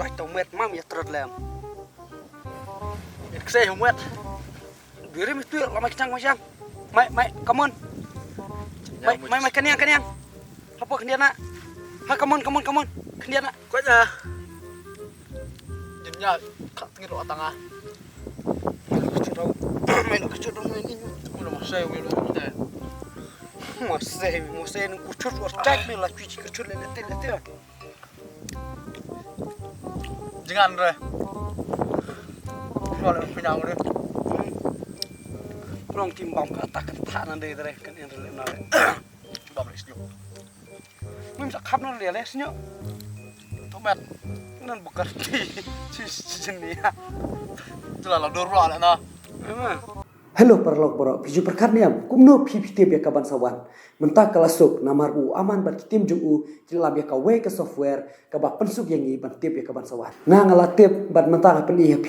Right tàu mệt mà mệt trật làm. Xe không mệt. Biar mệt tuyệt là mày chăng. Mày, come on. Mày cái niang. Apa kendian nak? Ha come on. Kendian nak. Quét ra. Nhìn nha, khắc tiếng lộ tanga. Mày nó kecil dong ini. Udah mas saya udah udah. Mose nu kucut war cek me la cuci kecil lete. Jangan re. Soalnya penyang re. Rong timbang ke atas ketak nanti deh kan yang relem nare. Coba beli senyum. Mim sak khap nang le senyum. Tomat. Nan bekar ci jenia. Jelas lah dor lah nah. Emang. Hello parlok borok piju perkarniam kumno PPT ya kaban sawan mentah kelasuk namar u aman bat kitim jung u kilam ya kawe ke software ka ba pensuk yang i ban tip ya kaban sawan na ngala tip bat mentah pen EHP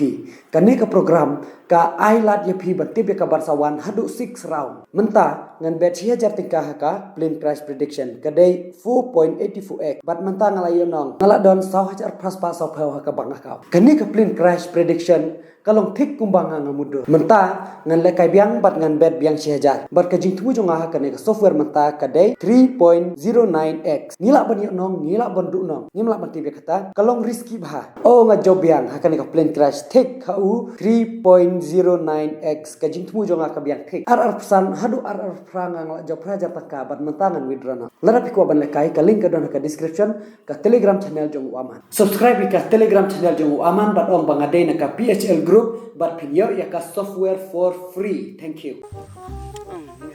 kane ke program ka ailat ya pi ban tip ya kaban sawan hadu 6 round mentah ngan bet sia jar tingkah ka plane crash prediction kadai 4.84x bat mentah ngala nong ngala don saw hajar praspa saw ka bangah kau kane ke plane crash prediction kalong thik kumbanga ngamudo mentah ngan lekai biang bat ngan bet biang sihajar bat ka jing tu jonga ka ne software mentah ka dai 3.09x nila ban nong nila ban du nong nimla ban tibe kata kalong risky bah nga job biang ha ka ne ka plane crash thik ka u 3.09x ka jing tu jonga ka biang thik ar pesan hadu ar prang ngala job praja taka bat mentah ngan widrana lara pikwa ban lekai ka link ka don ka description ka telegram channel jong aman subscribe ka telegram channel jong aman bat ong bangadei na ka PHL group but video ya ka software for free. Thank you.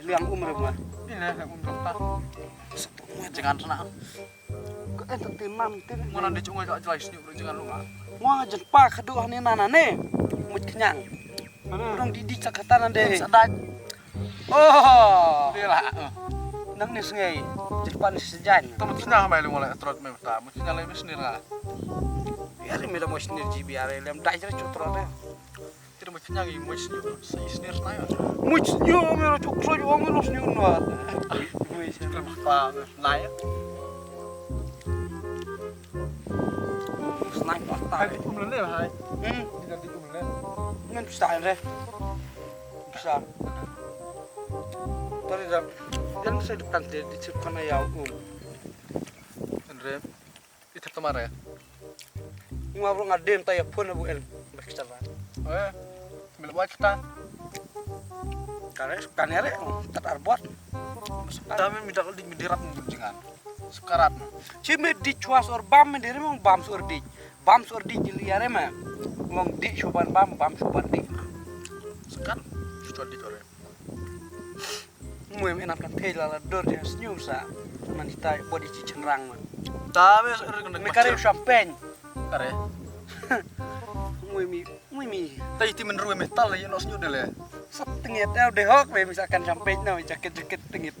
Liang remah. Ini tak. Jangan sana. Ke entuk timam tin. Mana di cungai tak jelas senyum jangan lu mah. Wah jenpa kedua ni nanane. Mut kenyang. Orang di cakatan ande. Sadat. Oh. Dia lah. Nang ni sungai. Jenpa ni sejan. Tamu tina mai lu mulai trot mai ta. Mestinya lai sendiri lah. Biar mi dah sendiri biar lem dah jadi cutrot. Tidak macam yang mau senyum. Saya sendiri saya. Mut senyum mi ro cukro jo mi ro senyum no. Apa lai? Snack pasta. Hai, umur le hai. Tidak di umur le. Ngan bisa re. Bisa. Tadi dah dan saya depan di cipkan ya Andre, itu temara ya. Ngobrol ngadem tanya pun abu el berkisah. Oh, bila buat kita. Karena tak arbot. Kami minta kalau dirat jangan. Sekarat. Cuma di cuas or bam mendiri mong bam sur di. Bam sur di jiliare mah. Mong di coban bam coban di. Sekarang sudah di tore. Mui enak kan teh lala dor dia senyum sa. Manita body cicengrang mah. Tapi sekarang kena. Mekare champagne. Kare. Mui mi. Tapi itu menurut metal ya nos nyudel ya. Setengit dah dehok misalkan champagne no jaket tengit.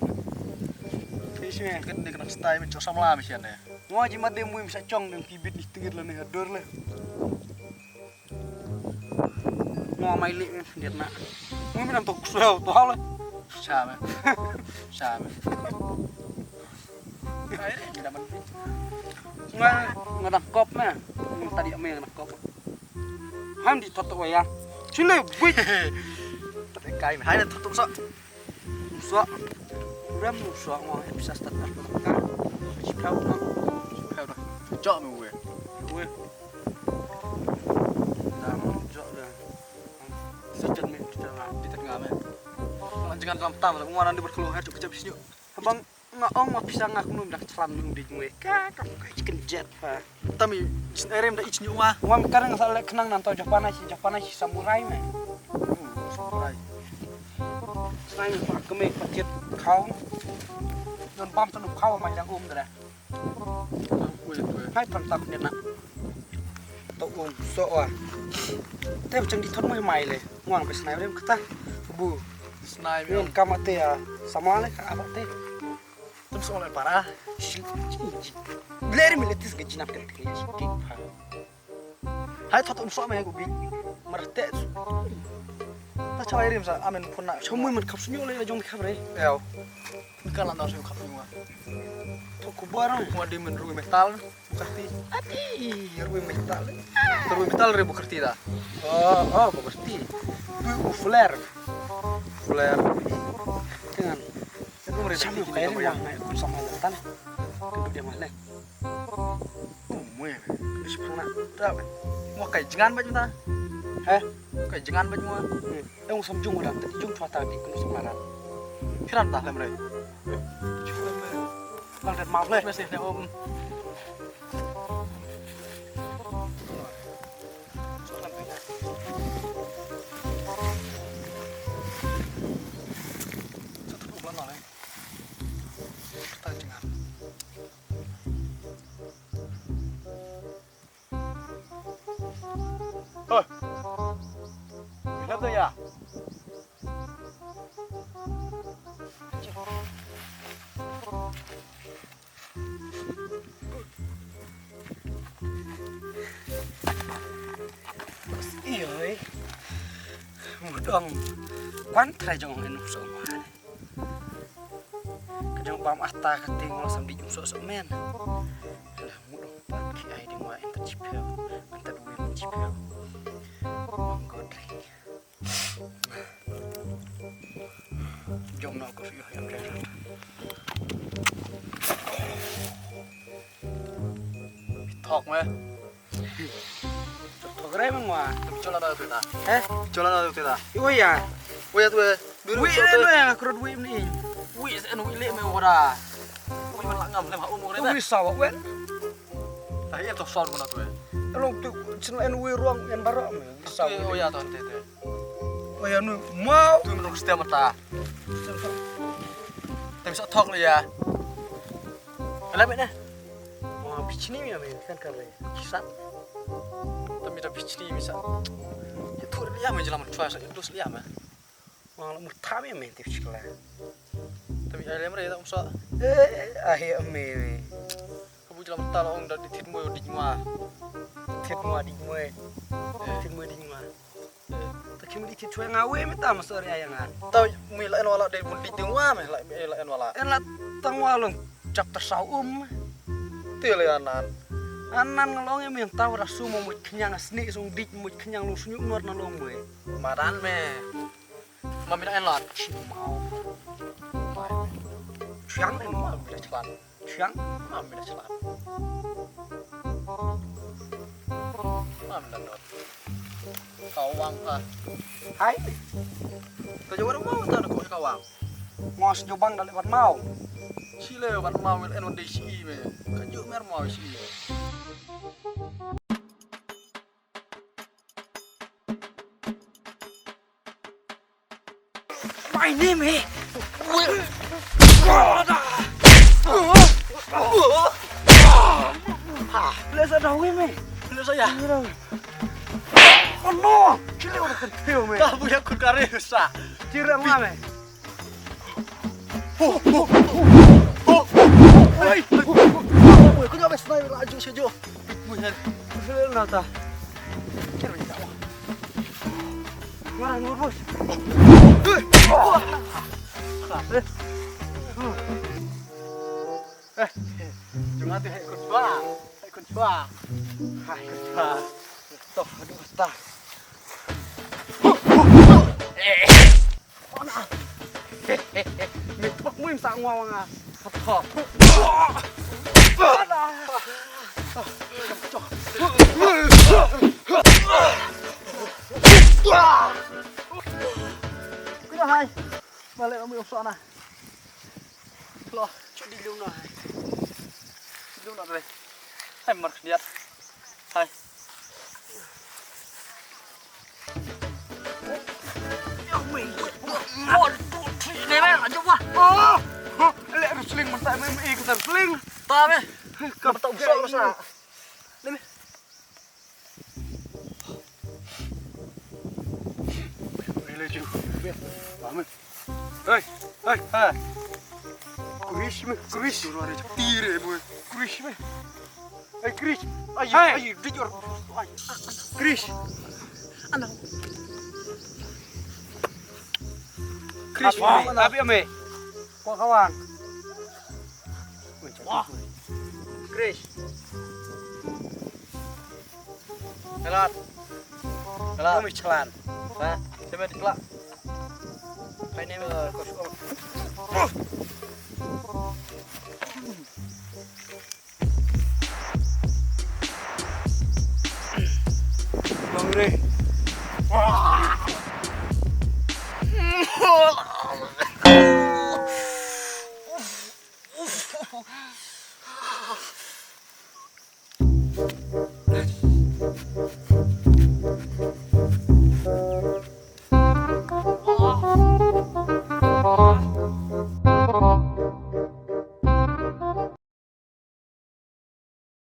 Fisnya Kan dia kena style mencos sama lah misalnya. ngwa jimat dia mui bisa cong dan pibit di tengit lah nih dor lah. Ngwa mai lek dia nak. Mui minam tok suau tu hal lah. Sama. Kayak tidak penting. Nggak kop mah. Tadi ame nggak kop. Ham di toto ya. Cile buit. Tapi kayak hanya tutup sok. Musa. Udah musa mau bisa start kan. Cikau nak. Kayak udah. Cok mu gue. Gue. Dah jok dah. Sejen mi kita lah. Di tengah me. Jangan dalam tamu, pengeluaran dia berkeluhan cukup habis yuk. Abang ngong mau bisa ngaku nu dak celam nu di gue. Kakak kayak kenjet ha. Tapi RM dah ichnya wah. Ngam karang salah kenang nanto Japana si samurai mah. Samurai. Selain pak kemek paket kau. Non bam sanu kau mah yang dah. Gue. Hai tak dia nak. Tok so wah. Tapi macam di thon mai le. Ngwang pe snai dem kata. Bu. Snipe. Yon kamate ya. Sama le ka abate. Terus oleh parah. Bleri miletis ke jinap kan ke. Hai tutup sok me gue. Merte. Tak cawai rim sa amen pun nak. Chamui man kap sunyo le jong kap re. Eo. Kalah tahu sih kamu mah. Tuh kubarang. Mau di menurui metal, bukerti. Adi, rui metal. Terus metal ribu kerti dah. Oh, pasti. Flare. Flare. Dengan Itu mereka sama bikin kayak kamu ini yang. yang aku sama jantan. Kedua dia mana? Mue. Sebenarnya tak. Mau kayak jengan baju ta? Heh, Kayak jengan baju mah. yang samjung udah tadi jung cuaca di kuno semaran. Kiran tah lemre. Bang dan maaf leh. Masih ada om. Satu bulan lah. Kita jengan. Oh. Bisa tuh ya? Iya, mudong. Kwan trai jong enu so mana. Kejong pam ahta ketinggal sambil jung so men. Lah mudong pergi ai di wa enter cipel. Enter duwe men cipel. Manggodring. Jom no ko yo yang rera. Thọc mày. Togre mang wa. Cho nó đâu tụi ta. Eh, Cho nó đâu tụi ta. iwo ya. Ui tụi. Wi enu yang akrod wi ni. Ui sẽ nuôi lệ mày ora. Ui mà lặng ngầm lên hậu mua đấy Wi ta. sawa wen. Đấy em thọc son của nó tụi. Elong tu chen enu wi ruang en barok me. Tụi Sawa. ôi ya tụi tụi. Oh ya nu mau. Tụi mình không stem ta. Tapi sợ thọcเลยya. Lấy mẹ này. Mau bichini ya men kan kare. Kisat. Tapi dah pitch ni bisa. Ya tu dia mah jalan cuaca saya terus dia mah. Mau murtam ya men tips kala. Tapi ai lem re tak usah. Ahi ame. Kamu jalan tal ong dah ditit mo di mah. Tit mo di mo. Tit mo di mo. Tak kim di tit chue ngawe me ta masore ayangan. Tahu mi lain wala dari pun di tengah mah lain wala. En la tangwalong cak tersaum. Tu leanan. Anan ngelong ya men tahu rasu mau mut kenyang asni sung dik mut kenyang lu sunyuk nuar nalong me. Maran me. Mami lain lot. Mau. Siang en mau Bila celan. siang. Mami dah celan. Mami dah dot. Kawang kah? Hai, Tahu orang mau tahu nak kau kawang. ngos jobang dal lewat mau. Chile bat mau en on desi me. Kajuk mer mau si. My name eh. Let's ada we me. Bila saya. Oh no, kile ora kentil me. Dah punya kun kare sa. Kira ngame. Oi. Oi, kau jangan senai laju saja. Punya. Kile nata. Kira ni tak. Ngarang bos. Jangan tu ikut bang. Ikut bang. Hai, toh aduh tah. Ona. Me tok muim sa ngawang ah. Thok. Kau hai. Balik ambil usah na. Loh, Cuk di luna. lu nak deh. Hai mar lihat. Hai. Nenek aja wah. Oh. Lek rusling mentak me ikut rusling. Ta me. Kau tak usah usah. Laju. Amin. Hei, hei, hei. Kuris me, kuris. Suruh ada tire boy. Kuris me. Hei, kuris. Ayo, Hai. ayo, dijor. Kuris. Anak. Kuris. Tapi ame. Kau kawan. Wah. Chris. Kelat. Kelat. Kami celan. Nah, coba dikelak. Kayak ini kau suka. Bang Re.